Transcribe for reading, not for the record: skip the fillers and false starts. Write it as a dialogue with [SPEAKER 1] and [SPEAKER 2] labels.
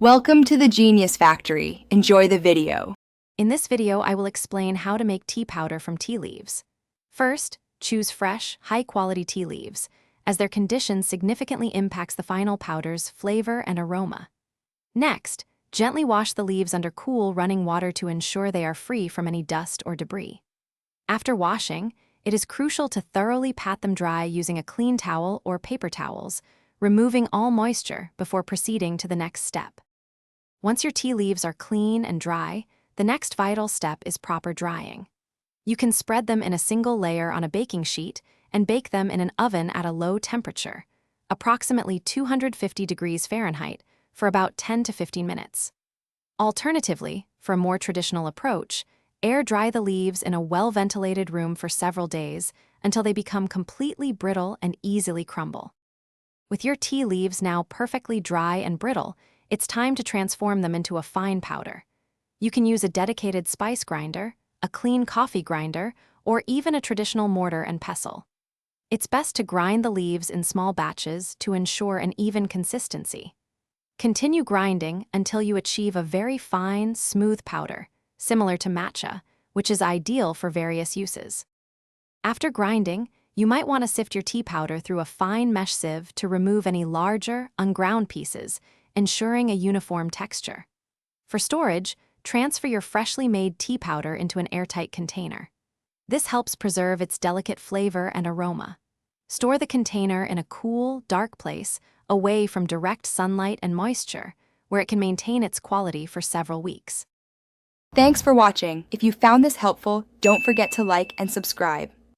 [SPEAKER 1] Welcome to the Genius Factory. Enjoy the video.
[SPEAKER 2] In this video, I will explain how to make tea powder from tea leaves. First, choose fresh, high-quality tea leaves, as their condition significantly impacts the final powder's flavor and aroma. Next, gently wash the leaves under cool, running water to ensure they are free from any dust or debris. After washing, it is crucial to thoroughly pat them dry using a clean towel or paper towels, removing all moisture before proceeding to the next step. Once your tea leaves are clean and dry, the next vital step is proper drying. You can spread them in a single layer on a baking sheet and bake them in an oven at a low temperature, approximately 250 degrees Fahrenheit, for about 10 to 15 minutes. Alternatively, for a more traditional approach, air dry the leaves in a well-ventilated room for several days until they become completely brittle and easily crumble. With your tea leaves now perfectly dry and brittle, it's time to transform them into a fine powder. You can use a dedicated spice grinder, a clean coffee grinder, or even a traditional mortar and pestle. It's best to grind the leaves in small batches to ensure an even consistency. Continue grinding until you achieve a very fine, smooth powder, similar to matcha, which is ideal for various uses. After grinding, you might want to sift your tea powder through a fine mesh sieve to remove any larger, unground pieces, ensuring a uniform texture. For storage, transfer your freshly made tea powder into an airtight container. This helps preserve its delicate flavor and aroma. Store the container in a cool, dark place, away from direct sunlight and moisture, where it can maintain its quality for several weeks.
[SPEAKER 1] Thanks for watching. If you found this helpful, don't forget to like and subscribe.